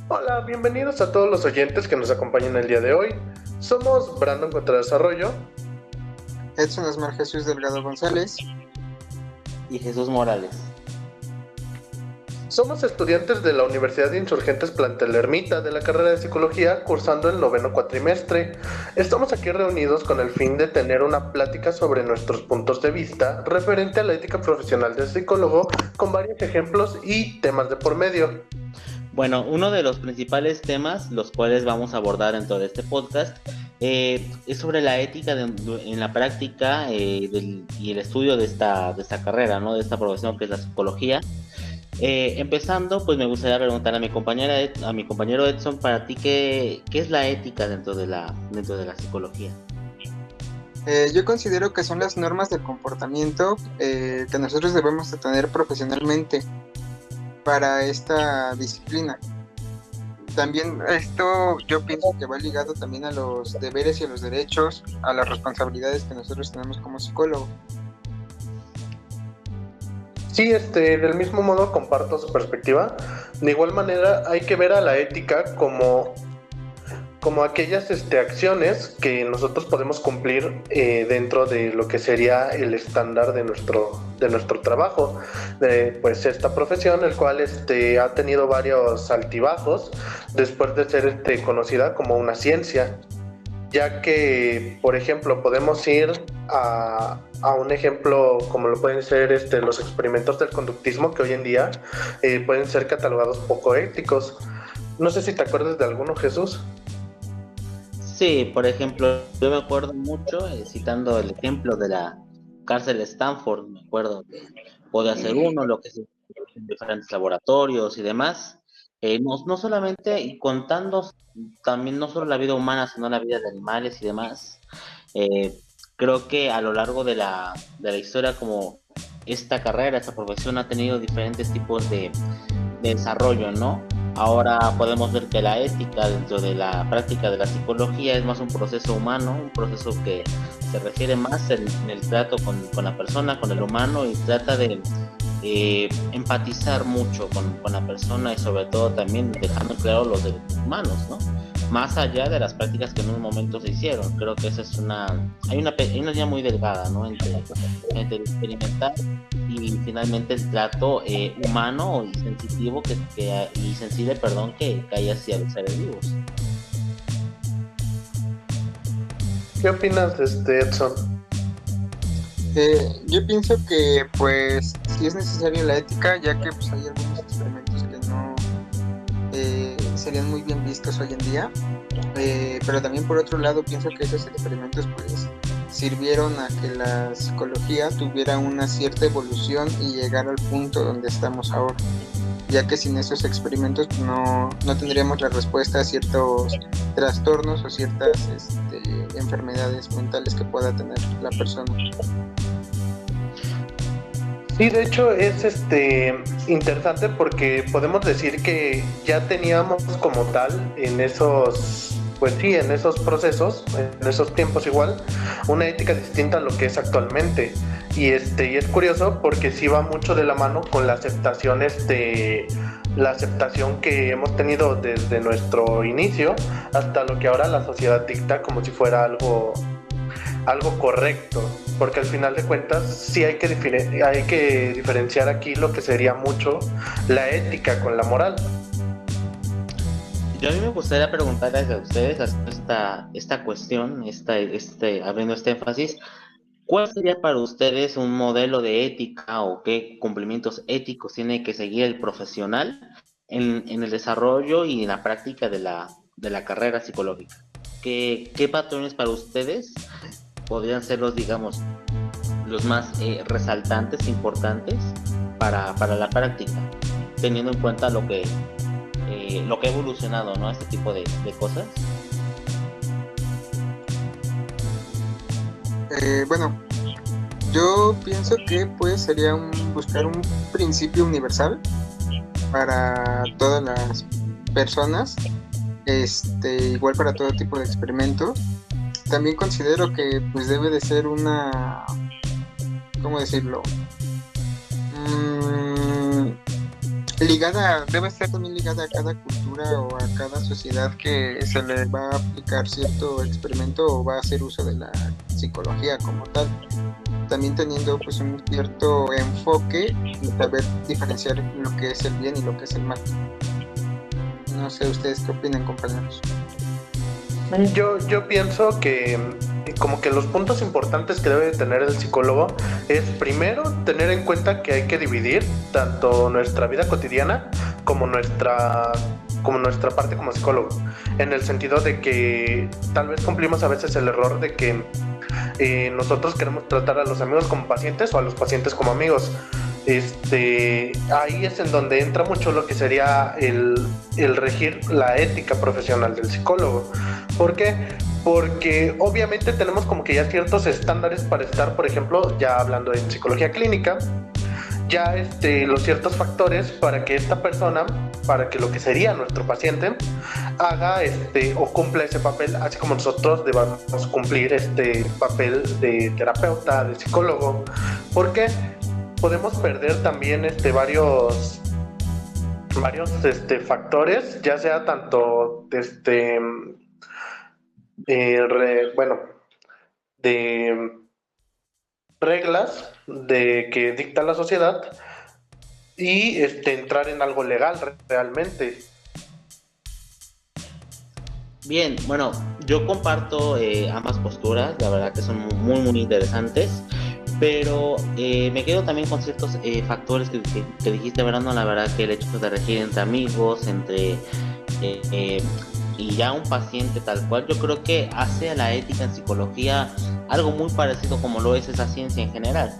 Hola, bienvenidos a todos los oyentes que nos acompañan el día de hoy. Somos Brandon contra Desarrollo. Edson Osmar Jesús Delgado González. Y Jesús Morales. Somos estudiantes de la Universidad de Insurgentes Plantel Ermita de la carrera de Psicología, cursando el noveno cuatrimestre. Estamos aquí reunidos con el fin de tener una plática sobre nuestros puntos de vista referente a la ética profesional del psicólogo, con varios ejemplos y temas de por medio. Bueno, uno de los principales temas, los cuales vamos a abordar dentro de este podcast, es sobre la ética en la práctica y el estudio de esta carrera, ¿no? De esta profesión que es la psicología. Empezando, pues me gustaría preguntar a mi compañero Edson, para ti, ¿qué es la ética dentro de la psicología? Yo considero que son las normas de comportamiento que nosotros debemos de tener profesionalmente para esta disciplina. También esto yo pienso que va ligado también a los deberes y a los derechos, a las responsabilidades que nosotros tenemos como psicólogo. Sí, del mismo modo comparto su perspectiva. De igual manera, hay que ver a la ética como aquellas acciones que nosotros podemos cumplir dentro de lo que sería el estándar de nuestro trabajo, de pues esta profesión, el cual ha tenido varios altibajos después de ser conocida como una ciencia, ya que, por ejemplo, podemos ir a un ejemplo como lo pueden ser los experimentos del conductismo, que hoy en día pueden ser catalogados poco éticos. No sé si te acuerdas de alguno, Jesús. Sí, por ejemplo, yo me acuerdo mucho, citando el ejemplo de la cárcel de Stanford, me acuerdo que podía hacer uno, lo que se en diferentes laboratorios y demás. No solamente, y contando también no solo la vida humana, sino la vida de animales y demás. Eh, Creo que a lo largo de la historia, como esta carrera, esta profesión ha tenido diferentes tipos de desarrollo, ¿no? Ahora podemos ver que la ética dentro de la práctica de la psicología es más un proceso humano, un proceso que se refiere más en el trato con la persona, con el humano, y trata de empatizar mucho con la persona, y sobre todo también dejando claro los derechos humanos, ¿no? Más allá de las prácticas que en un momento se hicieron. Creo que esa es hay una línea muy delgada, ¿no? Entre el experimentar y finalmente el trato humano y sensitivo y sensible, perdón, que hay hacia los seres vivos. ¿Qué opinas, Edson? Yo pienso que pues sí es necesaria la ética, ya que pues hay algunos experimentos que no serían muy bien vistos hoy en día. Pero también por otro lado pienso que esos experimentos pues sirvieron a que la psicología tuviera una cierta evolución y llegara al punto donde estamos ahora, ya que sin esos experimentos no tendríamos la respuesta a ciertos trastornos o ciertas enfermedades mentales que pueda tener la persona. Sí, de hecho es interesante porque podemos decir que ya teníamos como tal en esos, pues sí, en esos procesos, en esos tiempos igual, una ética distinta a lo que es actualmente. Y es curioso porque sí va mucho de la mano con la aceptación que hemos tenido desde nuestro inicio hasta lo que ahora la sociedad dicta como si fuera algo correcto, porque al final de cuentas sí hay que diferenciar aquí lo que sería mucho la ética con la moral. Yo a mí me gustaría preguntarles a ustedes esta cuestión, abriendo este énfasis. ¿Cuál sería para ustedes un modelo de ética, o qué cumplimientos éticos tiene que seguir el profesional en el desarrollo y en la práctica de la carrera psicológica? ¿Qué patrones para ustedes podrían ser los más resaltantes, importantes para la práctica, teniendo en cuenta lo que ha evolucionado, ¿no? Este tipo de cosas. Bueno, yo pienso que pues sería buscar un principio universal para todas las personas, igual para todo tipo de experimentos. También considero que pues debe de ser ¿cómo decirlo? debe estar también ligada a cada cultura o a cada sociedad que se le va a aplicar cierto experimento o va a hacer uso de la psicología como tal, también teniendo pues un cierto enfoque y saber diferenciar lo que es el bien y lo que es el mal. No sé ustedes qué opinan, compañeros. Yo pienso que como que los puntos importantes que debe tener el psicólogo es primero tener en cuenta que hay que dividir tanto nuestra vida cotidiana como nuestra parte como psicólogo, en el sentido de que tal vez cumplimos a veces el error de que nosotros queremos tratar a los amigos como pacientes o a los pacientes como amigos. Ahí es en donde entra mucho lo que sería el regir la ética profesional del psicólogo. ¿Por qué? Porque obviamente tenemos como que ya ciertos estándares para estar, por ejemplo, ya hablando en psicología clínica, ya los ciertos factores para que esta persona, para que lo que sería nuestro paciente, haga o cumpla ese papel, así como nosotros debamos cumplir este papel de terapeuta, de psicólogo. ¿Por qué? Podemos perder también varios factores, ya sea tanto de reglas de que dicta la sociedad y entrar en algo legal realmente. Bien, bueno, yo comparto ambas posturas, la verdad que son muy, muy interesantes, pero me quedo también con ciertos factores que dijiste, Verano, la verdad que el hecho de regir entre amigos, y ya un paciente tal cual, yo creo que hace a la ética en psicología algo muy parecido como lo es esa ciencia en general,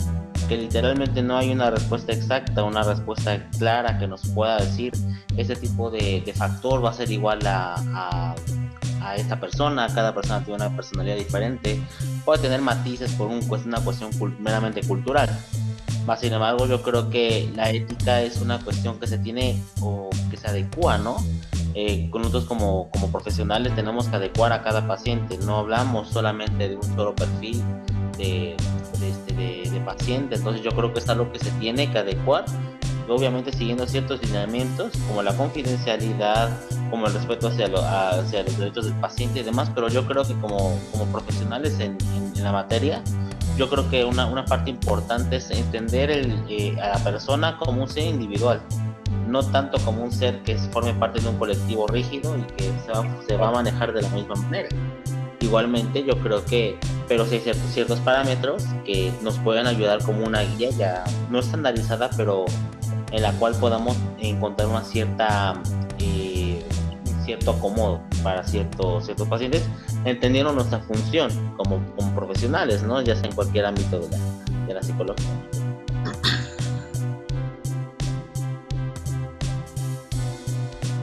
que literalmente no hay una respuesta exacta, una respuesta clara que nos pueda decir ese tipo de factor va a ser igual a esta persona. Cada persona tiene una personalidad diferente, puede tener matices por una cuestión meramente cultural. Sin embargo, yo creo que la ética es una cuestión que se tiene o que se adecua, ¿no? Nosotros como profesionales tenemos que adecuar a cada paciente, no hablamos solamente de un solo perfil de paciente, entonces yo creo que es algo que se tiene que adecuar, obviamente siguiendo ciertos lineamientos como la confidencialidad, como el respeto hacia los derechos del paciente y demás, pero yo creo que como profesionales en la materia, yo creo que una parte importante es entender a la persona como un ser individual, no tanto como un ser que forme parte de un colectivo rígido y que se va a manejar de la misma manera. Igualmente yo creo que, pero sí hay ciertos parámetros que nos pueden ayudar como una guía ya no estandarizada, pero en la cual podamos encontrar un cierto acomodo para ciertos pacientes, entendiendo nuestra función como profesionales, ¿no? Ya sea en cualquier ámbito de la psicología.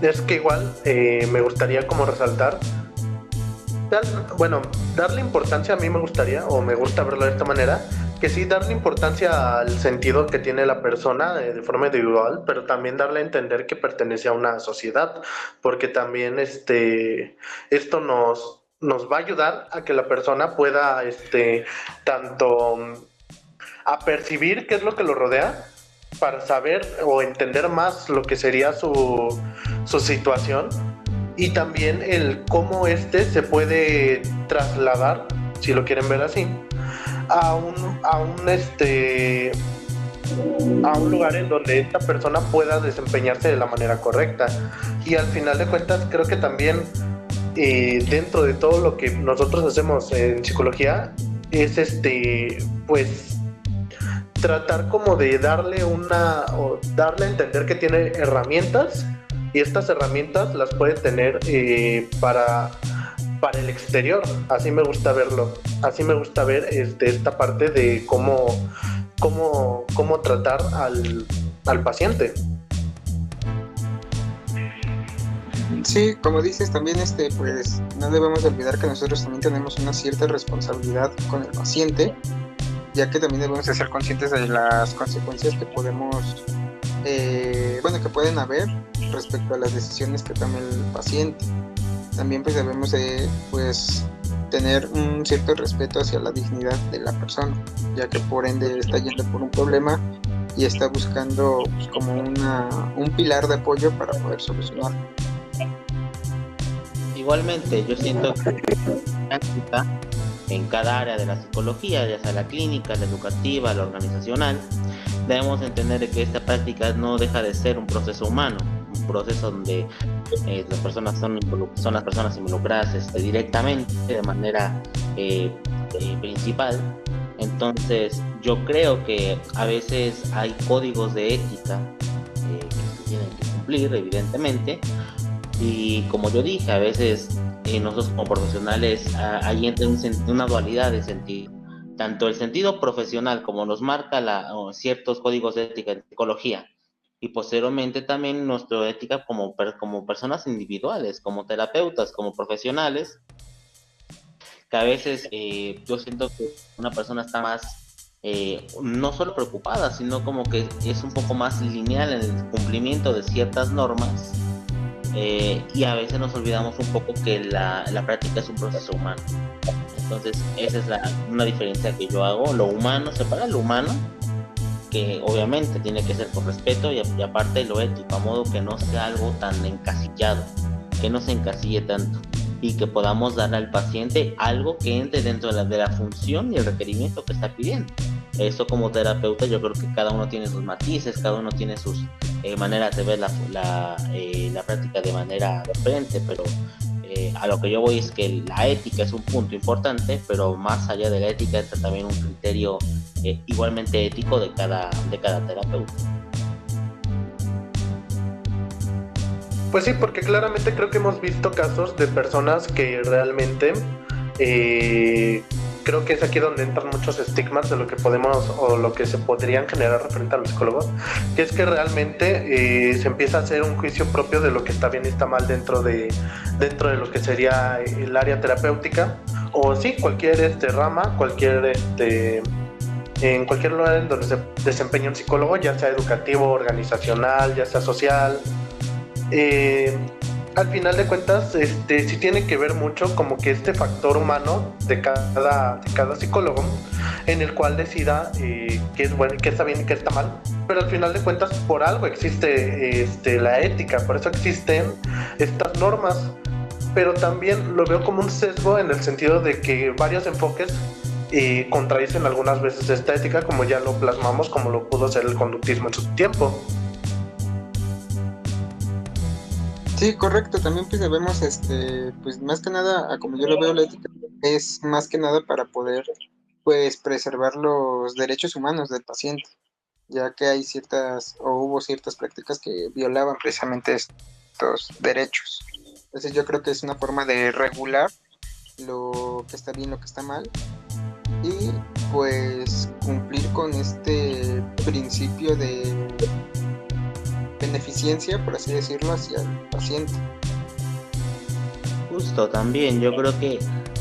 Es que igual me gustaría como resaltar, darle importancia, a mí me gustaría, o me gusta verlo de esta manera, que sí, darle importancia al sentido que tiene la persona de forma individual, pero también darle a entender que pertenece a una sociedad, porque también esto nos va a ayudar a que la persona pueda tanto a percibir qué es lo que lo rodea, para saber o entender más lo que sería su situación, y también el cómo se puede trasladar, si lo quieren ver así, a un lugar en donde esta persona pueda desempeñarse de la manera correcta. Y al final de cuentas creo que también dentro de todo lo que nosotros hacemos en psicología es pues tratar como de darle a entender que tiene herramientas, y estas herramientas las puede tener para el exterior. Así me gusta verlo, así me gusta ver esta parte de cómo tratar al paciente. Sí, como dices, también pues no debemos olvidar que nosotros también tenemos una cierta responsabilidad con el paciente, ya que también debemos de ser conscientes de las consecuencias que que pueden haber respecto a las decisiones que tome el paciente. También pues debemos de tener un cierto respeto hacia la dignidad de la persona, ya que por ende está yendo por un problema y está buscando pues, como un pilar de apoyo para poder solucionarlo. Igualmente, yo siento que práctica en cada área de la psicología, ya sea la clínica, la educativa, la organizacional, debemos entender que esta práctica no deja de ser un proceso humano, un proceso donde las personas son las personas involucradas directamente, de manera principal. Entonces, yo creo que a veces hay códigos de ética que se tienen que cumplir, evidentemente, y como yo dije, a veces nosotros como profesionales hay entre una dualidad de sentido. Tanto el sentido profesional como nos marca ciertos códigos de ética en psicología, y posteriormente también nuestra ética como personas individuales, como terapeutas, como profesionales, que a veces yo siento que una persona está más, no solo preocupada, sino como que es un poco más lineal en el cumplimiento de ciertas normas. Y a veces nos olvidamos un poco que la práctica es un proceso humano. Entonces esa es una diferencia que yo hago, lo humano, separar lo humano, que obviamente tiene que ser con respeto, y aparte lo ético, a modo que no sea algo tan encasillado, que no se encasille tanto, y que podamos dar al paciente algo que entre dentro de la función y el requerimiento que está pidiendo. Eso como terapeuta yo creo que cada uno tiene sus matices, cada uno tiene sus maneras de ver la práctica de manera diferente, pero a lo que yo voy es que la ética es un punto importante, pero más allá de la ética está también un criterio igualmente ético de cada terapeuta. Pues sí, porque claramente creo que hemos visto casos de personas que realmente creo que es aquí donde entran muchos estigmas de lo que podemos o lo que se podrían generar referente a los psicólogos, que es que realmente se empieza a hacer un juicio propio de lo que está bien y está mal dentro de lo que sería el área terapéutica, o sí, cualquier rama, en cualquier lugar en donde se desempeña un psicólogo, ya sea educativo, organizacional, ya sea social. Al final de cuentas, sí tiene que ver mucho como que este factor humano de cada psicólogo, en el cual decida qué es bueno, qué está bien y qué está mal. Pero al final de cuentas, por algo existe la ética, por eso existen estas normas. Pero también lo veo como un sesgo en el sentido de que varios enfoques contradicen algunas veces esta ética, como ya lo plasmamos, como lo pudo ser el conductismo en su tiempo. Sí, correcto. También pues debemos, pues más que nada, como yo lo veo, la ética es más que nada para poder, pues, preservar los derechos humanos del paciente, ya que hay hubo ciertas prácticas que violaban precisamente estos derechos. Entonces yo creo que es una forma de regular lo que está bien, lo que está mal, y pues cumplir con este principio de beneficencia, por así decirlo, hacia el paciente. Justo, también yo creo que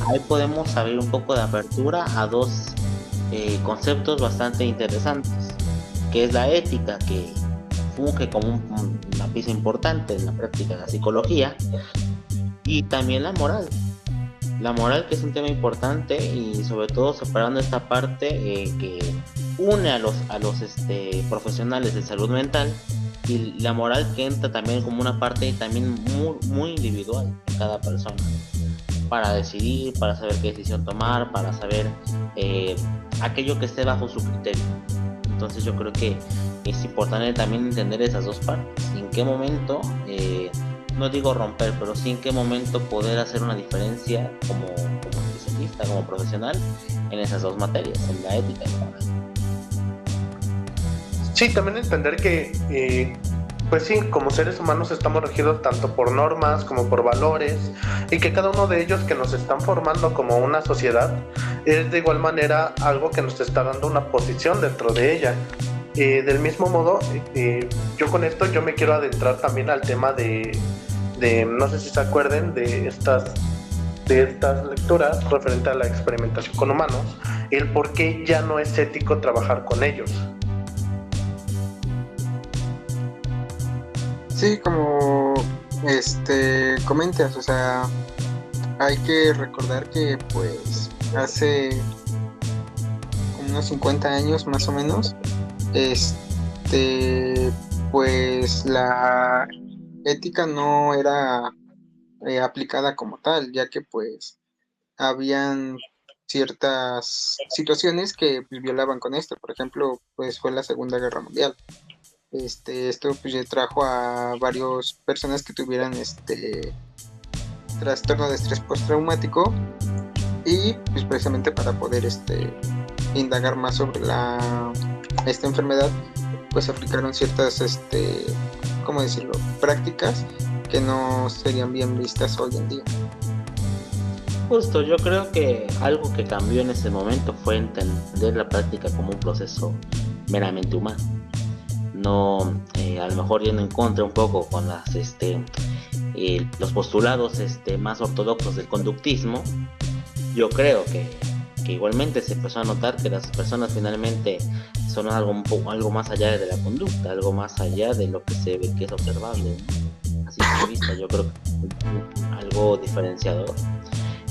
ahí podemos abrir un poco de apertura a dos conceptos bastante interesantes, que es la ética, que funge como una pieza importante en la práctica de la psicología, y también la moral. La moral, que es un tema importante, y sobre todo separando esta parte que une a los profesionales de salud mental, y la moral, que entra también como una parte también muy, muy individual de cada persona, para decidir, para saber qué decisión tomar, para saber aquello que esté bajo su criterio. Entonces yo creo que es importante también entender esas dos partes, en qué momento, no digo romper, pero sí en qué momento poder hacer una diferencia como especialista, como profesional, en esas dos materias, en la ética y la moral. Sí, también entender que, pues sí, como seres humanos estamos regidos tanto por normas como por valores, y que cada uno de ellos que nos están formando como una sociedad es de igual manera algo que nos está dando una posición dentro de ella. Del mismo modo, yo con esto yo me quiero adentrar también al tema de no sé si se acuerden de estas lecturas referente a la experimentación con humanos, el por qué ya no es ético trabajar con ellos. Sí, como comentas, o sea, hay que recordar que pues hace como unos 50 años más o menos, pues la ética no era aplicada como tal, ya que pues habían ciertas situaciones que pues, violaban con esto. Por ejemplo, pues fue la Segunda Guerra Mundial. Esto pues ya trajo a varias personas que tuvieran trastorno de estrés postraumático, y pues precisamente para poder indagar más sobre esta enfermedad, pues aplicaron ciertas ¿cómo decirlo?, prácticas que no serían bien vistas hoy en día. Justo, yo creo que algo que cambió en ese momento fue entender la práctica como un proceso meramente humano. No, a lo mejor yendo en contra un poco con los postulados más ortodoxos del conductismo. Yo creo que igualmente se empezó a notar que las personas finalmente son algo más allá de la conducta, algo más allá de lo que se ve que es observable a simple vista. Yo creo que es algo diferenciador,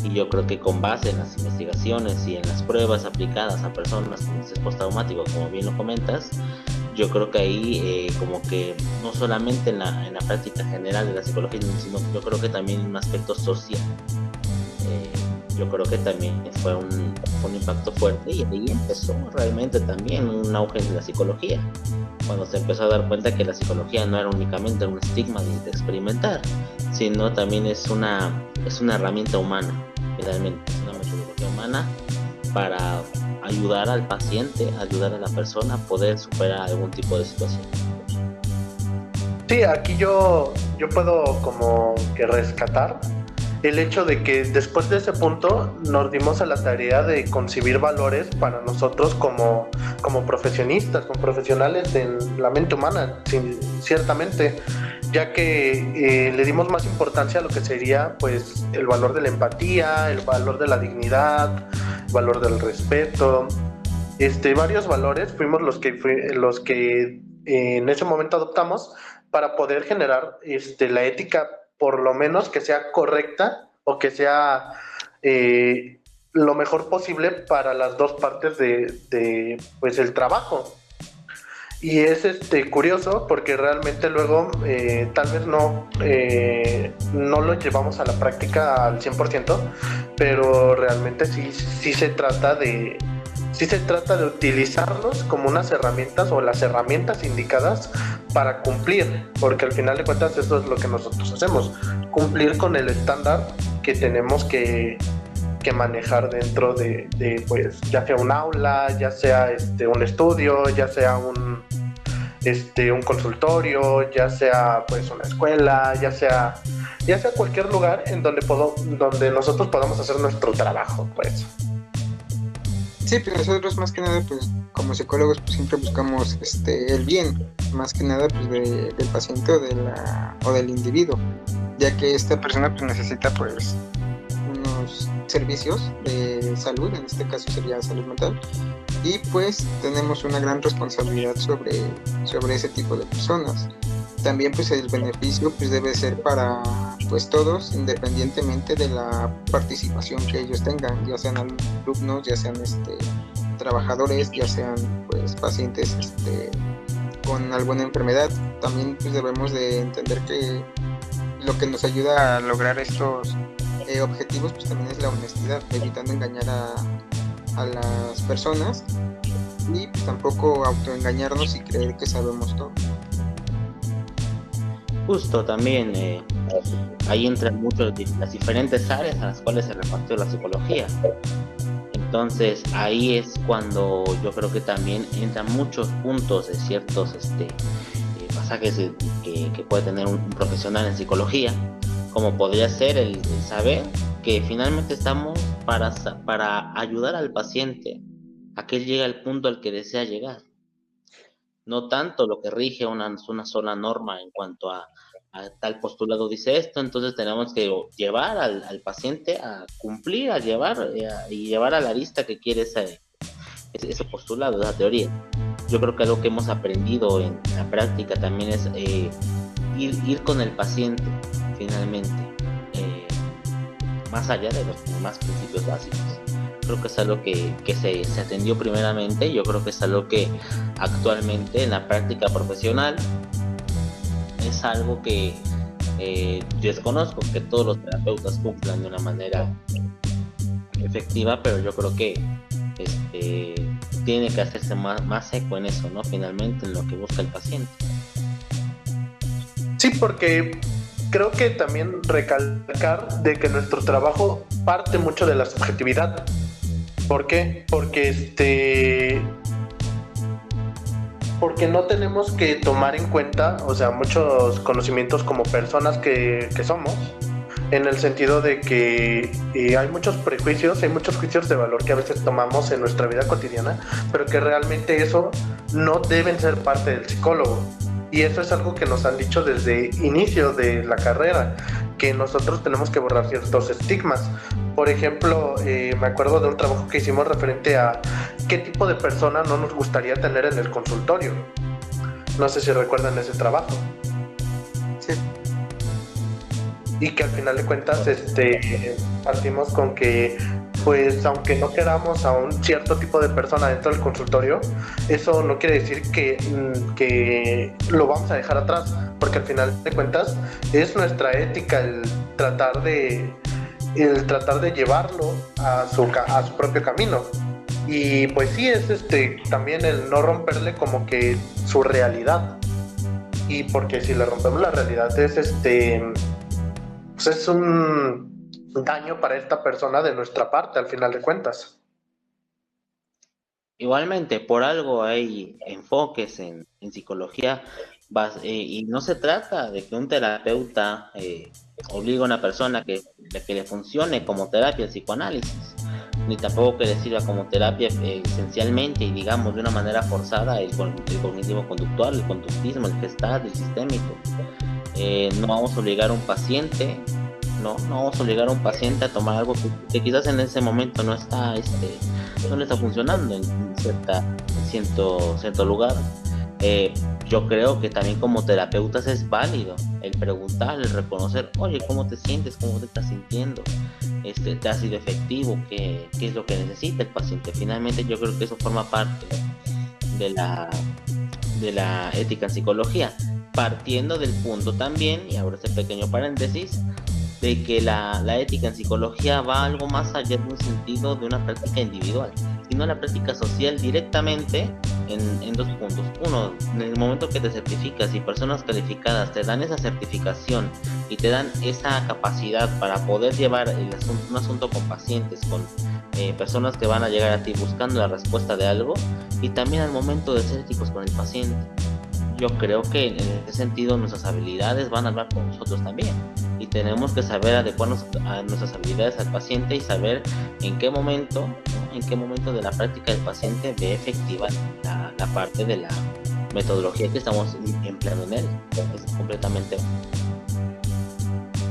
y yo creo que con base en las investigaciones y en las pruebas aplicadas a personas con estrés postraumático, como bien lo comentas, yo creo que ahí como que no solamente en la práctica general de la psicología, sino yo creo que también en un aspecto social. Yo creo que también fue un impacto fuerte, y ahí empezó realmente también un auge de la psicología, cuando se empezó a dar cuenta que la psicología no era únicamente un estigma de experimentar, sino también es una herramienta humana, realmente es una metodología humana para ayudar al paciente, ayudar a la persona a poder superar algún tipo de situación. Sí, aquí yo puedo como que rescatar el hecho de que después de ese punto nos dimos a la tarea de concebir valores para nosotros como profesionistas, como profesionales en la mente humana, ciertamente, ya que le dimos más importancia a lo que sería pues el valor de la empatía, el valor de la dignidad, el valor del respeto, varios valores fuimos los que en ese momento adoptamos para poder generar la ética, por lo menos que sea correcta o que sea lo mejor posible para las dos partes de pues el trabajo. Y es curioso porque realmente luego tal vez no lo llevamos a la práctica al 100%, pero realmente sí se trata de utilizarlos como unas herramientas o las herramientas indicadas para cumplir, porque al final de cuentas eso es lo que nosotros hacemos, cumplir con el estándar que tenemos que manejar dentro de pues ya sea un aula, ya sea un estudio, ya sea un consultorio, ya sea pues una escuela, ya sea cualquier lugar en donde nosotros podamos hacer nuestro trabajo, pues. Sí, pues nosotros más que nada, pues como psicólogos, pues siempre buscamos el bien, más que nada pues del paciente o del individuo, ya que esta persona pues necesita pues unos servicios de salud, en este caso sería salud mental, y pues tenemos una gran responsabilidad sobre ese tipo de personas. También pues el beneficio pues debe ser para pues todos, independientemente de la participación que ellos tengan, ya sean alumnos, ya sean trabajadores, ya sean pues pacientes con alguna enfermedad. También pues debemos de entender que lo que nos ayuda a lograr estos objetivos pues también es la honestidad, evitando engañar a las personas, y pues tampoco autoengañarnos y creer que sabemos todo. Justo, también ahí entran mucho las diferentes áreas a las cuales se repartió la psicología. Entonces ahí es cuando yo creo que también entran muchos puntos de ciertos pasajes que puede tener un profesional en psicología, como podría ser el saber que finalmente estamos para ayudar al paciente a que él llegue al punto al que desea llegar. No tanto lo que rige una sola norma en cuanto a tal postulado dice esto, entonces tenemos que llevar al paciente a cumplir, a llevar a la vista que quiere ese postulado, esa teoría. Yo creo que algo que hemos aprendido en la práctica también es ir con el paciente, finalmente, más allá de los demás principios básicos. creo que es algo que se atendió primeramente. Yo creo que es algo que actualmente en la práctica profesional es algo que desconozco que todos los terapeutas cumplan de una manera efectiva, pero yo creo que tiene que hacerse más eco en eso, ¿no? Finalmente, en lo que busca el paciente. Sí, porque creo que también recalcar de que nuestro trabajo parte mucho de la subjetividad. ¿Por qué? Porque no tenemos que tomar en cuenta, o sea, muchos conocimientos como personas que somos, en el sentido de que hay muchos prejuicios, hay muchos juicios de valor que a veces tomamos en nuestra vida cotidiana, pero que realmente eso no deben ser parte del psicólogo. Y eso es algo que nos han dicho desde inicio de la carrera, que nosotros tenemos que borrar ciertos estigmas. Por ejemplo, me acuerdo de un trabajo que hicimos referente a qué tipo de persona no nos gustaría tener en el consultorio. No sé si recuerdan ese trabajo. Sí. Y que al final de cuentas partimos con que, pues, aunque no queramos a un cierto tipo de persona dentro del consultorio, eso no quiere decir que lo vamos a dejar atrás, porque al final de cuentas es nuestra ética el tratar de llevarlo a su propio camino. Y pues sí, es también el no romperle como que su realidad. Y porque si le rompemos la realidad es pues es un daño para esta persona de nuestra parte, al final de cuentas. Igualmente, por algo hay enfoques en psicología y no se trata de que un terapeuta obligue a una persona que le funcione como terapia el psicoanálisis, ni tampoco que le sirva como terapia esencialmente y digamos de una manera forzada el cognitivo conductual, el conductismo, el gestalt, el sistémico. No vamos a obligar a un paciente, no vamos a obligar a un paciente a tomar algo que quizás en ese momento no está no le está funcionando en cierto lugar. Yo creo que también como terapeutas es válido el preguntar, el reconocer, oye, ¿cómo te sientes? ¿Cómo te estás sintiendo? ¿Te ha sido efectivo? ¿Qué es lo que necesita el paciente? Finalmente yo creo que eso forma parte de la ética en psicología, partiendo del punto también, y ahora este pequeño paréntesis, de que la ética en psicología va algo más allá de un sentido de una práctica individual, sino la práctica social directamente en dos puntos. Uno, en el momento que te certificas y personas calificadas te dan esa certificación y te dan esa capacidad para poder llevar un asunto con pacientes, con personas que van a llegar a ti buscando la respuesta de algo, y también al momento de ser éticos con el paciente. Yo creo que en ese sentido nuestras habilidades van a hablar con nosotros también, y tenemos que saber adecuarnos a nuestras habilidades al paciente y saber en qué momento de la práctica del paciente ve efectiva la parte de la metodología que estamos empleando en él. Es completamente.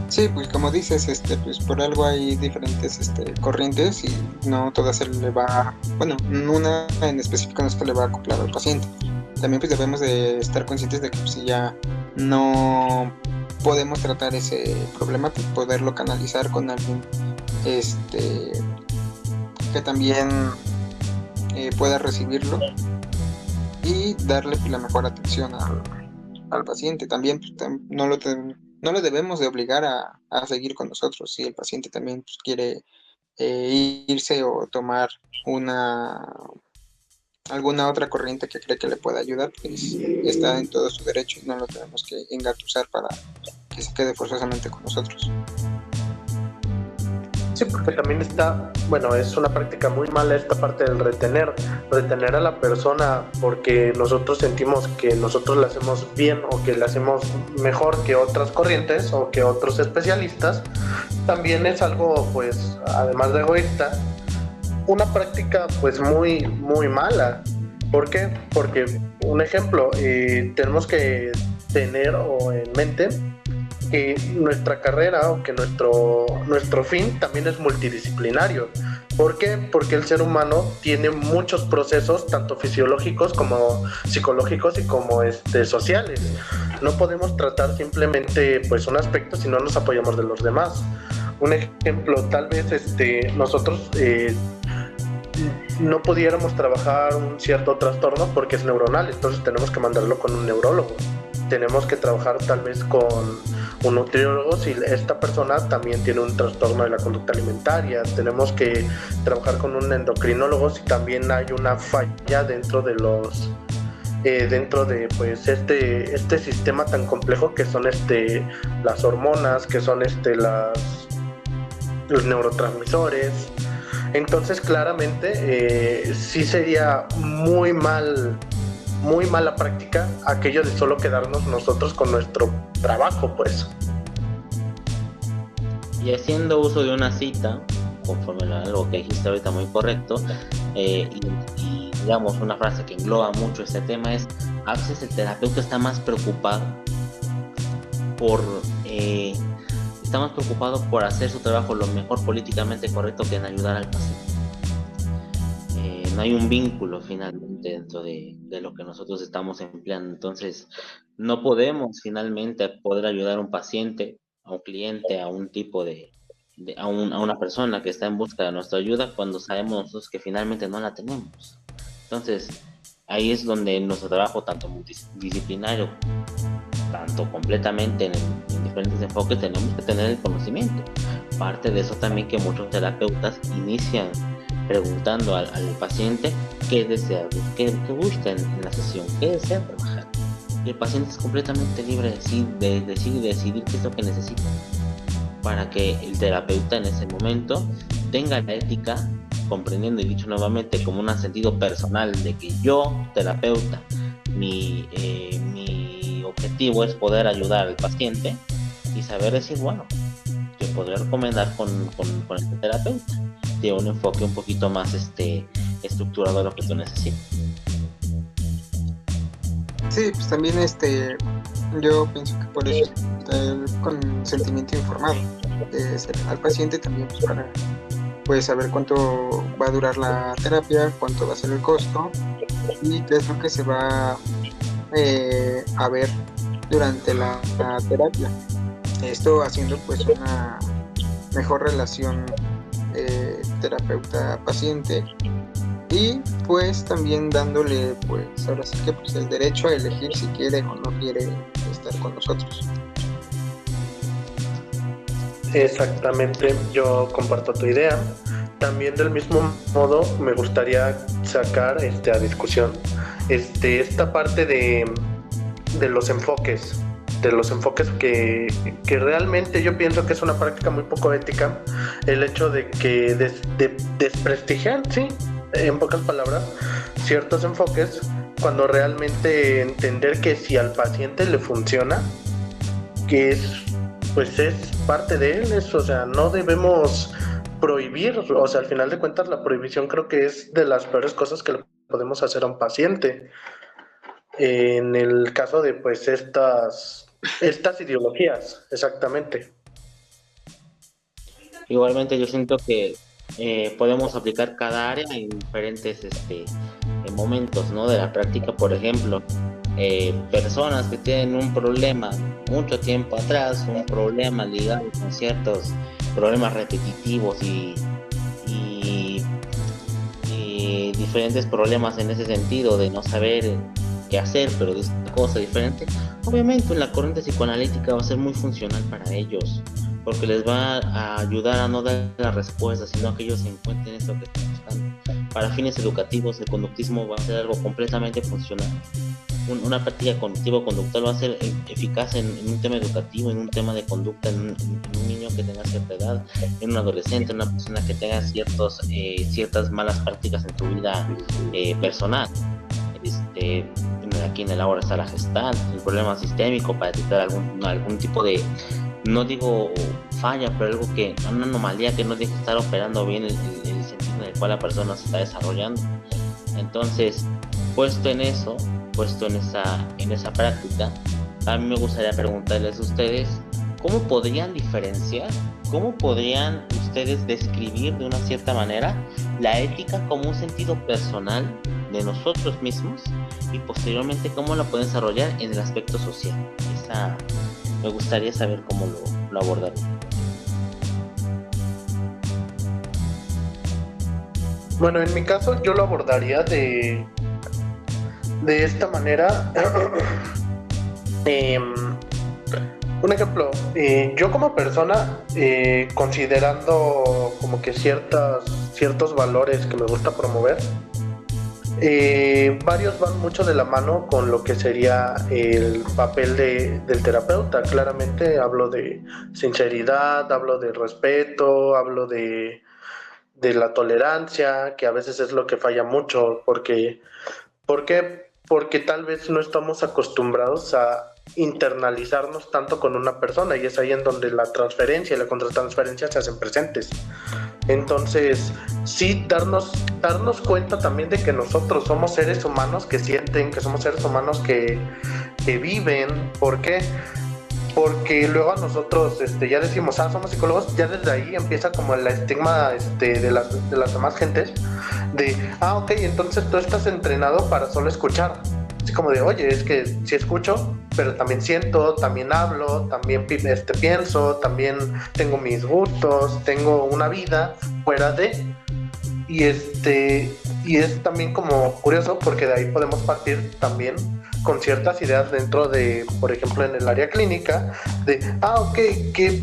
Sí, pues como dices, pues por algo hay diferentes corrientes y no todas se le va, bueno, una en específico no se le va a acoplar al paciente. También pues debemos de estar conscientes de que pues, si ya no podemos tratar ese problema, pues poderlo canalizar con alguien que también pueda recibirlo y darle pues, la mejor atención al paciente. También pues, no lo debemos de obligar a seguir con nosotros. Si el paciente también pues, quiere irse o tomar alguna otra corriente que cree que le pueda ayudar, pues está en todo su derecho y no lo tenemos que engatusar para que se quede forzosamente con nosotros. Sí, porque también es una práctica muy mala esta parte del retener a la persona porque nosotros sentimos que nosotros la hacemos bien o que la hacemos mejor que otras corrientes o que otros especialistas. También es algo, pues, además de egoísta, una práctica pues muy, muy mala. ¿Por qué? Porque, un ejemplo, tenemos que tener en mente que nuestra carrera o que nuestro fin también es multidisciplinario. ¿Por qué? Porque el ser humano tiene muchos procesos, tanto fisiológicos como psicológicos y como sociales. No podemos tratar simplemente pues un aspecto si no nos apoyamos de los demás. Un ejemplo, tal vez nosotros no pudiéramos trabajar un cierto trastorno porque es neuronal, entonces tenemos que mandarlo con un neurólogo. Tenemos que trabajar tal vez con un nutriólogo si esta persona también tiene un trastorno de la conducta alimentaria. Tenemos que trabajar con un endocrinólogo si también hay una falla dentro de los dentro de pues este sistema tan complejo que son las hormonas, que son los neurotransmisores. Entonces claramente sí sería muy mala práctica aquello de solo quedarnos nosotros con nuestro trabajo, pues. Y haciendo uso de una cita, conforme a algo que dijiste ahorita muy correcto, y digamos una frase que engloba mucho este tema es: a veces el terapeuta está más preocupado por hacer su trabajo lo mejor políticamente correcto que en ayudar al paciente. No hay un vínculo finalmente dentro de lo que nosotros estamos empleando. Entonces, no podemos finalmente poder ayudar a un paciente, a un cliente, a un tipo a una persona que está en busca de nuestra ayuda cuando sabemos nosotros que finalmente no la tenemos. Entonces, ahí es donde nuestro trabajo, tanto multidisciplinario, tanto completamente en diferentes enfoques, tenemos que tener el conocimiento. Parte de eso también que muchos terapeutas inician preguntando al paciente qué desea, qué busca en la sesión, qué desea trabajar. Y el paciente es completamente libre de decidir qué es lo que necesita, para que el terapeuta en ese momento tenga la ética, comprendiendo y dicho nuevamente como un sentido personal de que yo, terapeuta, mi objetivo es poder ayudar al paciente y saber decir, bueno, yo podría recomendar con este terapeuta de un enfoque un poquito más estructurado de lo que tú necesitas. Sí, pues también yo pienso que por eso el consentimiento informado al paciente también, pues para saber cuánto va a durar la terapia, cuánto va a ser el costo y qué es lo que se va a ver durante la terapia. Esto haciendo pues una mejor relación terapeuta-paciente y pues también dándole pues ahora sí que pues el derecho a elegir si quiere o no quiere estar con nosotros. Exactamente, yo comparto tu idea. También del mismo modo me gustaría sacar a discusión esta parte de los enfoques que realmente yo pienso que es una práctica muy poco ética, el hecho de que desprestigian, sí, en pocas palabras, ciertos enfoques, cuando realmente entender que si al paciente le funciona, que es parte de él, o sea, no debemos prohibir, o sea, al final de cuentas la prohibición creo que es de las peores cosas que le podemos hacer a un paciente. En el caso de pues estas ideologías, exactamente. Igualmente yo siento que podemos aplicar cada área en diferentes en momentos, ¿no? De la práctica. Por ejemplo, personas que tienen un problema mucho tiempo atrás, un problema ligado con ciertos problemas repetitivos y diferentes problemas en ese sentido de no saber qué hacer, pero de esta cosa diferente, obviamente la corriente psicoanalítica va a ser muy funcional para ellos, porque les va a ayudar a no dar la respuesta, sino a que ellos encuentren eso que están buscando. Para fines educativos, el conductismo va a ser algo completamente funcional. Una práctica cognitivo-conductual va a ser eficaz en un tema educativo, en un tema de conducta, en un niño que tenga cierta edad, en un adolescente, en una persona que tenga ciertas malas prácticas en su vida personal. Aquí en el ahora está la Gestalt, el problema sistémico para detectar algún tipo de, no digo falla, pero una anomalía que no deja estar operando bien el sentido en el cual la persona se está desarrollando. Entonces, puesto en esa práctica, a mí me gustaría preguntarles a ustedes, ¿cómo podrían diferenciar, cómo podrían ustedes describir de una cierta manera la ética como un sentido personal de nosotros mismos y posteriormente cómo la pueden desarrollar en el aspecto social? Me gustaría saber cómo lo abordarían. Bueno, en mi caso yo lo abordaría de esta manera. Em, un ejemplo, yo como persona, considerando como que ciertos valores que me gusta promover, varios van mucho de la mano con lo que sería el papel del terapeuta. Claramente hablo de sinceridad, hablo de respeto, hablo de la tolerancia, que a veces es lo que falla mucho, porque ¿por qué? Porque tal vez no estamos acostumbrados a internalizarnos tanto con una persona, y es ahí en donde la transferencia y la contratransferencia se hacen presentes. Entonces, sí, darnos cuenta también de que nosotros somos seres humanos que sienten, que somos seres humanos que viven. ¿Por qué? Porque luego a nosotros ya decimos, somos psicólogos, ya desde ahí empieza como el estigma de las demás gentes, de, ok, entonces tú estás entrenado para solo escuchar. Así como de, oye, es que sí escucho, pero también siento, también hablo, también pienso, también tengo mis gustos, tengo una vida fuera de... Y es también como curioso porque de ahí podemos partir también con ciertas ideas dentro de, por ejemplo, en el área clínica, de, ok,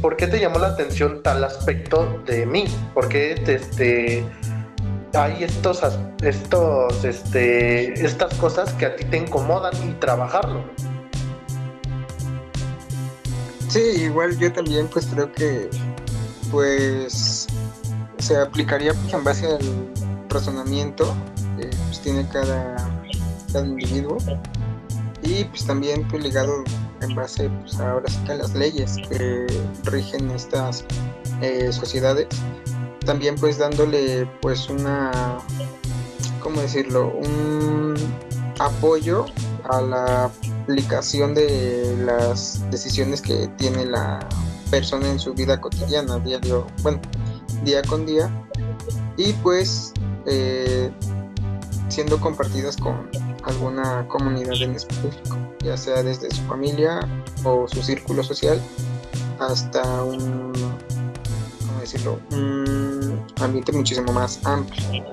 ¿por qué te llamó la atención tal aspecto de mí? ¿Por qué hay estas cosas que a ti te incomodan y trabajarlo? Sí, igual yo también pues creo que pues se aplicaría pues, en base al razonamiento que pues, tiene cada individuo, y pues también pues ligado en base pues ahora sí que a las leyes que rigen estas sociedades, también pues dándole pues una, ¿cómo decirlo?, un apoyo a la aplicación de las decisiones que tiene la persona en su vida cotidiana, diario, bueno, día con día, y pues siendo compartidas con alguna comunidad en específico, ya sea desde su familia o su círculo social hasta un, ¿cómo decirlo?, un ambiente muchísimo más amplio,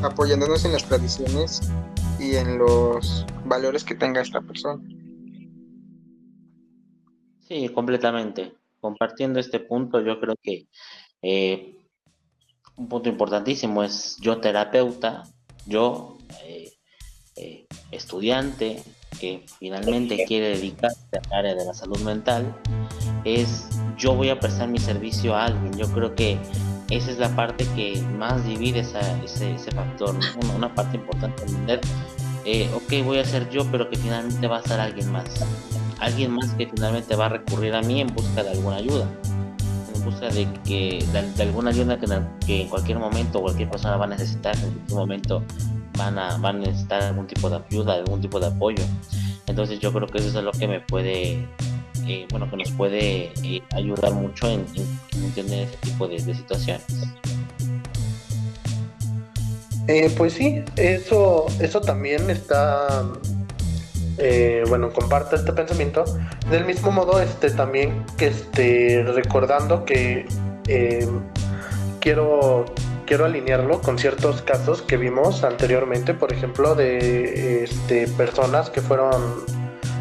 apoyándonos en las tradiciones y en los valores que tenga esta persona. Sí, completamente. Compartiendo este punto, yo creo que eh, un punto importantísimo es yo terapeuta, yo estudiante que finalmente quiere dedicarse al área de la salud mental, es yo voy a prestar mi servicio a alguien. Yo creo que esa es la parte que más divide ese factor, ¿no? Una parte importante de entender, ok, voy a ser yo, pero que finalmente va a ser alguien más que finalmente va a recurrir a mí en busca de alguna ayuda, en busca de alguna ayuda que en cualquier momento cualquier persona va a necesitar, en cualquier momento van a necesitar algún tipo de ayuda, algún tipo de apoyo. Entonces yo creo que eso es lo que me puede, que nos puede ayudar mucho en entender ese tipo de situaciones. Pues sí, eso también está, comparto este pensamiento. Del mismo modo, también que recordando que quiero alinearlo con ciertos casos que vimos anteriormente, por ejemplo, de personas que fueron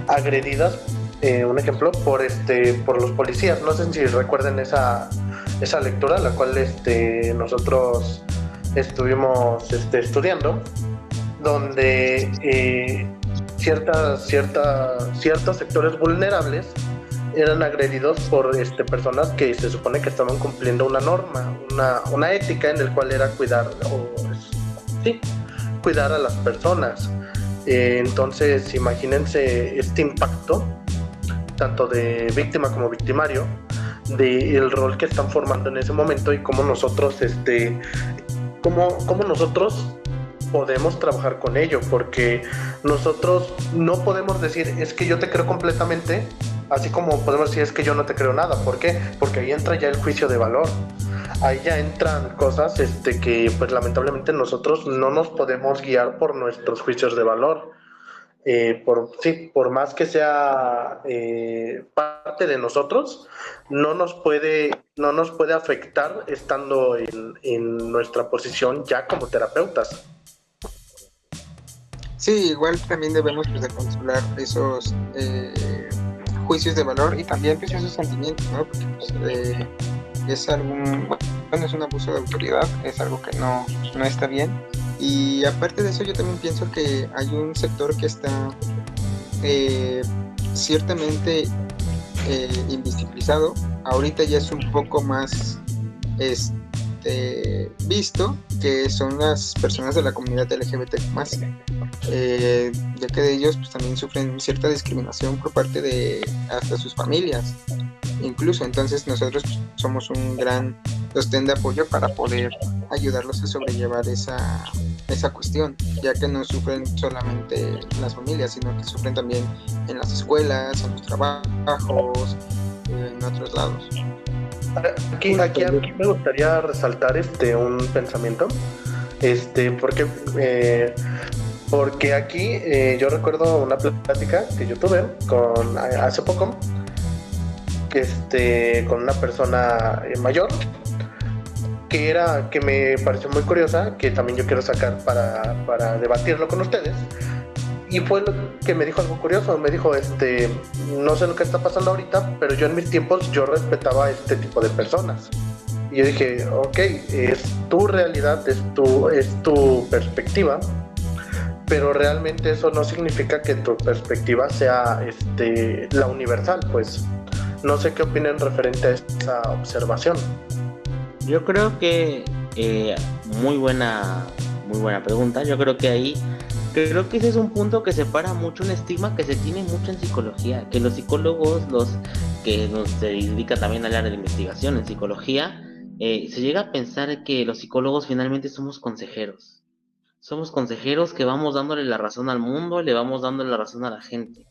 agredidas, un ejemplo, por los policías. No sé si recuerden esa lectura, la cual nosotros estuvimos estudiando, donde ciertos sectores vulnerables eran agredidos por personas que se supone que estaban cumpliendo una norma, una ética en el cual era cuidar a las personas. Entonces imagínense este impacto tanto de víctima como victimario del rol que están formando en ese momento, y cómo nosotros cómo nosotros podemos trabajar con ello, porque nosotros no podemos decir es que yo te creo completamente, así como podemos decir es que yo no te creo nada. ¿Por qué? Porque ahí entra ya el juicio de valor, ahí ya entran cosas que pues lamentablemente nosotros no nos podemos guiar por nuestros juicios de valor. por más que sea parte de nosotros, no nos puede afectar estando en nuestra posición ya como terapeutas. Sí, igual también debemos pues, de controlar esos juicios de valor y también pues, esos sentimientos, ¿no? Porque pues, es es un abuso de autoridad, es algo que no está bien. Y aparte de eso, yo también pienso que hay un sector que está ciertamente invisibilizado. Ahorita ya es un poco más visto, que son las personas de la comunidad LGBT+, ya que de ellos pues, también sufren cierta discriminación por parte de hasta sus familias, incluso. Entonces nosotros pues, somos un gran sostén de apoyo para poder ayudarlos a sobrellevar esa cuestión, ya que no sufren solamente las familias, sino que sufren también en las escuelas, en los trabajos, en otros lados. Aquí me gustaría resaltar un pensamiento, porque aquí yo recuerdo una plática que yo tuve hace poco, con una persona mayor, que me pareció muy curiosa, que también yo quiero sacar para debatirlo con ustedes. Y fue lo que me dijo algo curioso. Me dijo, no sé lo que está pasando ahorita, pero yo en mis tiempos yo respetaba a este tipo de personas. Y yo dije, ok, es tu realidad, es tu perspectiva, pero realmente eso no significa que tu perspectiva sea la universal, pues. No sé qué opinan referente a esa observación. Yo creo que muy buena pregunta. Yo creo que ese es un punto que separa mucho un estigma que se tiene mucho en psicología, que los psicólogos, los que se dedican también al área de investigación en psicología, se llega a pensar que los psicólogos finalmente somos consejeros. Somos consejeros que vamos dándole la razón al mundo, le vamos dándole la razón a la gente.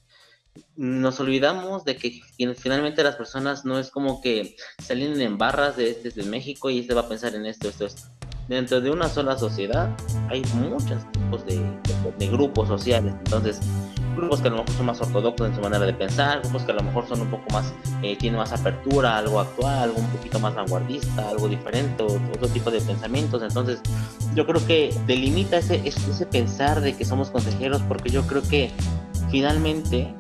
Nos olvidamos de que finalmente las personas no es como que salen en barras de este es de México y va a pensar en esto. Dentro de una sola sociedad hay muchos tipos de grupos sociales. Entonces, grupos que a lo mejor son más ortodoxos en su manera de pensar, grupos que a lo mejor son un poco más, tienen más apertura, algo actual, algo un poquito más vanguardista, algo diferente, otro tipo de pensamientos. Entonces, yo creo que delimita ese pensar de que somos consejeros, porque yo creo que finalmente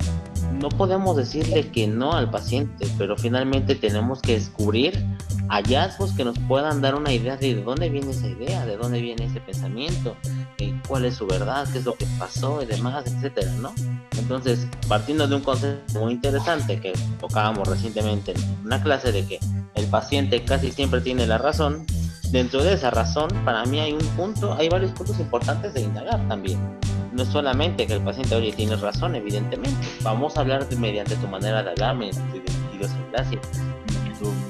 no podemos decirle que no al paciente, pero finalmente tenemos que descubrir hallazgos que nos puedan dar una idea de dónde viene esa idea, de dónde viene ese pensamiento, cuál es su verdad, qué es lo que pasó y demás, etcétera, ¿no? Entonces, partiendo de un concepto muy interesante que tocábamos recientemente en una clase de que el paciente casi siempre tiene la razón, dentro de esa razón, para mí hay varios puntos importantes de indagar también. No es solamente que el paciente, oye, tienes razón, evidentemente. Vamos a hablar mediante tu manera de hablar, mediante tu idiosincrasia,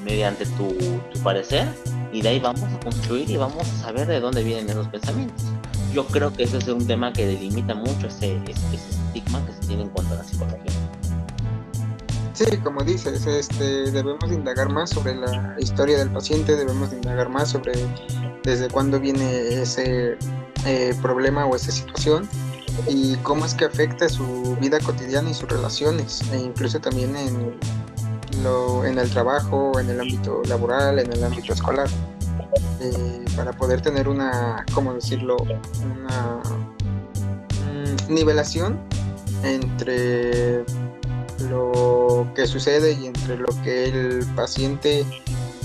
mediante tu parecer, y de ahí vamos a construir y vamos a saber de dónde vienen esos pensamientos. Yo creo que ese es un tema que delimita mucho ese estigma que se tiene en cuanto a la psicología. Sí, como dices, debemos de indagar más sobre la historia del paciente, debemos de indagar más sobre desde cuándo viene ese problema o esa situación y cómo es que afecta su vida cotidiana y sus relaciones, e incluso también en el trabajo, en el ámbito laboral, en el ámbito escolar, para poder tener una nivelación entre lo que sucede y entre lo que el paciente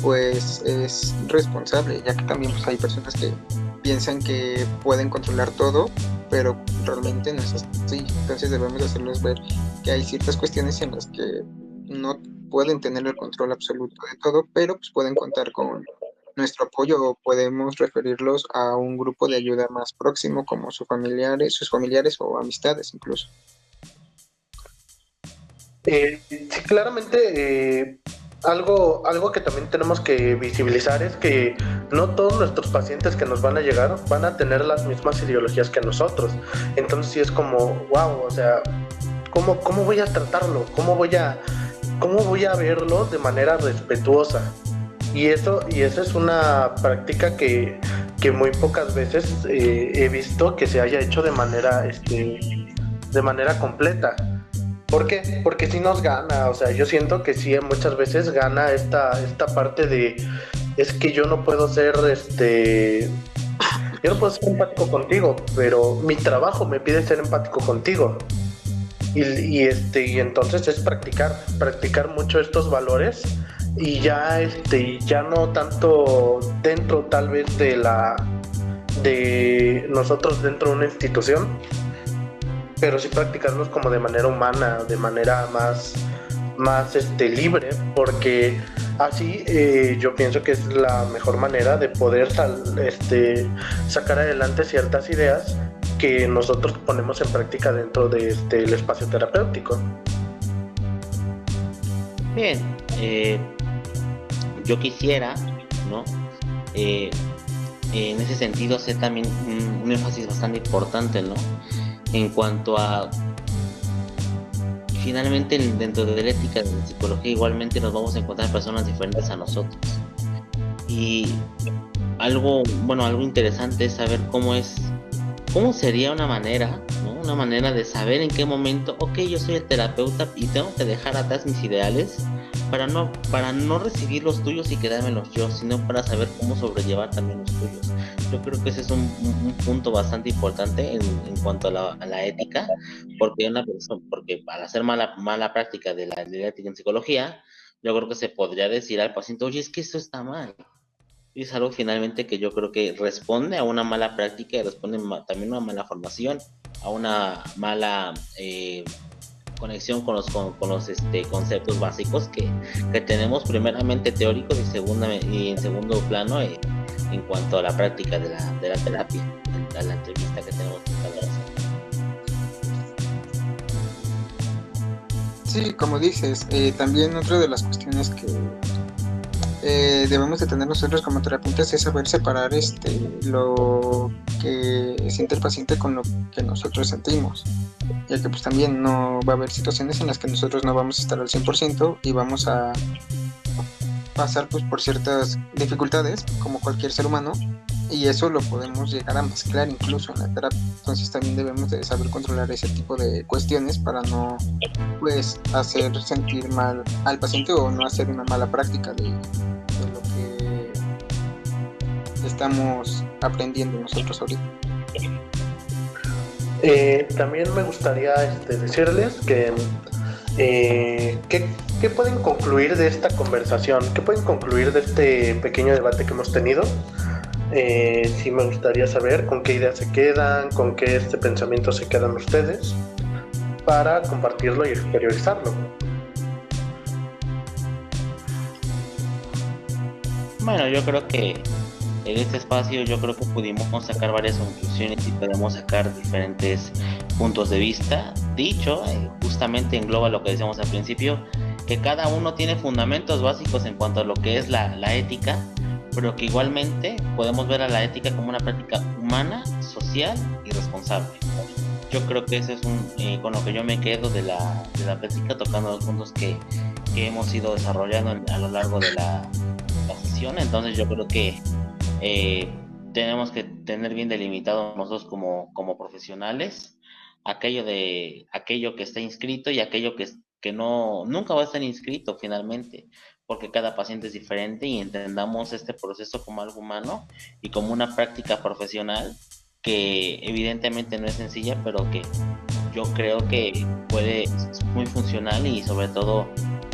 pues es responsable, ya que también pues, hay personas que piensan que pueden controlar todo, pero realmente no es así. Entonces debemos hacerles ver que hay ciertas cuestiones en las que no pueden tener el control absoluto de todo, pero pues pueden contar con nuestro apoyo o podemos referirlos a un grupo de ayuda más próximo como sus familiares o amistades incluso. Sí, claramente algo que también tenemos que visibilizar es que no todos nuestros pacientes que nos van a llegar van a tener las mismas ideologías que nosotros. Entonces sí es como, wow, o sea, ¿cómo voy a tratarlo? ¿Cómo voy a verlo de manera respetuosa? Y esa es una práctica que muy pocas veces he visto que se haya hecho de manera de manera completa. ¿Por qué? Porque sí nos gana, o sea, yo siento que sí muchas veces gana esta parte de, es que yo no puedo ser, yo no puedo ser empático contigo, pero mi trabajo me pide ser empático contigo. Y entonces es practicar mucho estos valores y ya no tanto dentro tal vez de nosotros dentro de una institución, pero sí practicarlos como de manera humana, de manera más libre, porque así yo pienso que es la mejor manera de poder sacar adelante ciertas ideas que nosotros ponemos en práctica dentro de el espacio terapéutico. Bien, yo quisiera, ¿no? En ese sentido hacer también un énfasis bastante importante, ¿no? En cuanto a, finalmente dentro de la ética de la psicología igualmente nos vamos a encontrar personas diferentes a nosotros. Y algo interesante es saber cómo sería una manera, ¿no? Una manera de saber en qué momento, ok, yo soy el terapeuta y tengo que dejar atrás mis ideales para no recibir los tuyos y quedármelos yo, sino para saber cómo sobrellevar también los tuyos. Yo creo que ese es un punto bastante importante en cuanto a la ética, porque al hacer mala práctica de la ética en psicología, yo creo que se podría decir al paciente, oye, es que eso está mal. Y es algo finalmente que yo creo que responde a una mala práctica y responde también a una mala formación, a una mala conexión con los conceptos básicos que tenemos primeramente teóricos y en segundo plano en cuanto a la práctica de la terapia, a la entrevista que tenemos que hacer. Sí, como dices, también otra de las cuestiones que debemos de tener nosotros como terapeutas es saber separar lo que siente el paciente con lo que nosotros sentimos, ya que pues también no va a haber situaciones en las que nosotros no vamos a estar al 100% y vamos a pasar pues por ciertas dificultades como cualquier ser humano, y eso lo podemos llegar a mezclar incluso en la terapia. Entonces también debemos de saber controlar ese tipo de cuestiones para no pues hacer sentir mal al paciente o no hacer una mala práctica de lo que estamos aprendiendo nosotros ahorita. También me gustaría decirles que ¿qué pueden concluir de esta conversación? ¿Qué pueden concluir de este pequeño debate que hemos tenido? Sí me gustaría saber con qué ideas se quedan, con qué pensamiento se quedan ustedes para compartirlo y exteriorizarlo. Bueno, yo creo que en este espacio pudimos sacar varias conclusiones y podemos sacar diferentes puntos de vista. Dicho, justamente engloba lo que decíamos al principio, que cada uno tiene fundamentos básicos en cuanto a lo que es la ética, pero que igualmente podemos ver a la ética como una práctica humana, social y responsable. Yo creo que ese es con lo que yo me quedo de la práctica, tocando los puntos que hemos ido desarrollando a lo largo de la sesión. Entonces yo creo que tenemos que tener bien delimitado nosotros como profesionales aquello que está inscrito y aquello que nunca va a estar inscrito finalmente, porque cada paciente es diferente, y entendamos este proceso como algo humano y como una práctica profesional que evidentemente no es sencilla, pero que yo creo que es muy funcional, y sobre todo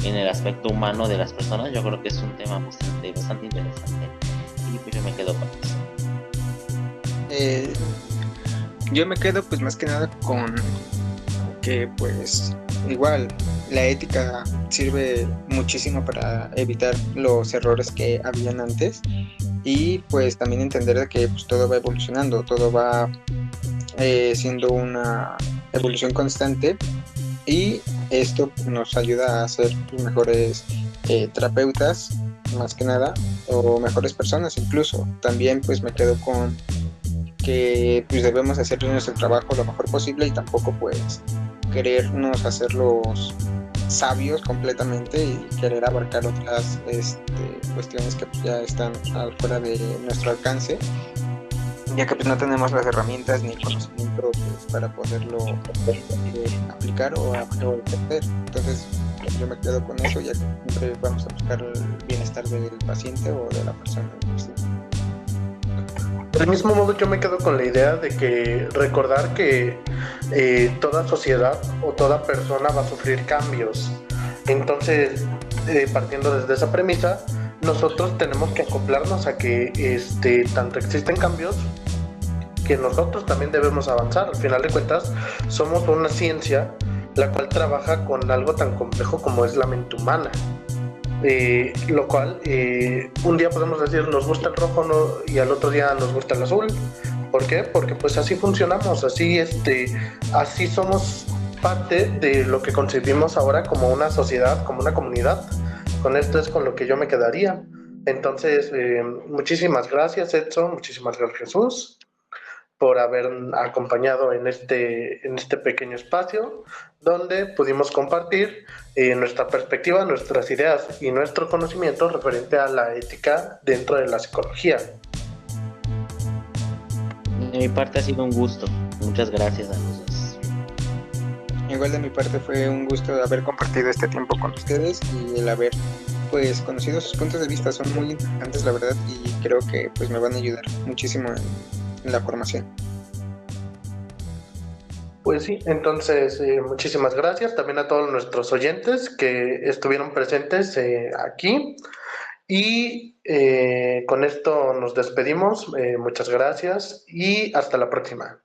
en el aspecto humano de las personas. Yo creo que es un tema bastante interesante, y pues yo me quedo con eso. Yo me quedo pues más que nada con que pues igual la ética sirve muchísimo para evitar los errores que habían antes, y pues también entender de que pues todo va evolucionando, todo va siendo una evolución constante, y esto nos ayuda a ser mejores terapeutas más que nada, o mejores personas incluso. También pues me quedo con que pues debemos hacer nuestro trabajo lo mejor posible, y tampoco pues querernos hacerlos sabios completamente y querer abarcar otras cuestiones que pues ya están fuera de nuestro alcance. ya que pues no tenemos las herramientas ni el conocimiento pues, para poderlo aplicar o ejercer. Entonces yo me quedo con eso, ya que siempre vamos a buscar el bienestar del paciente o de la persona. Del mismo modo, yo me quedo con la idea de que recordar que toda sociedad o toda persona va a sufrir cambios. Entonces, partiendo desde esa premisa, nosotros tenemos que acoplarnos a que tanto existen cambios que nosotros también debemos avanzar. Al final de cuentas, somos una ciencia la cual trabaja con algo tan complejo como es la mente humana. Lo cual un día podemos decir nos gusta el rojo y al otro día nos gusta el azul. ¿Por qué? Porque pues así funcionamos, así somos parte de lo que concebimos ahora como una sociedad, como una comunidad. Con esto es con lo que yo me quedaría. Entonces, muchísimas gracias Edson, muchísimas gracias Jesús por haber acompañado en este pequeño espacio donde pudimos compartir nuestra perspectiva, nuestras ideas y nuestro conocimiento referente a la ética dentro de la psicología. De mi parte ha sido un gusto. Muchas gracias a los dos. Igual de mi parte fue un gusto haber compartido este tiempo con ustedes y el haber pues conocido sus puntos de vista. Son muy interesantes, la verdad, y creo que pues me van a ayudar muchísimo en la formación. Pues sí, entonces muchísimas gracias también a todos nuestros oyentes que estuvieron presentes aquí y con esto nos despedimos. Muchas gracias y hasta la próxima.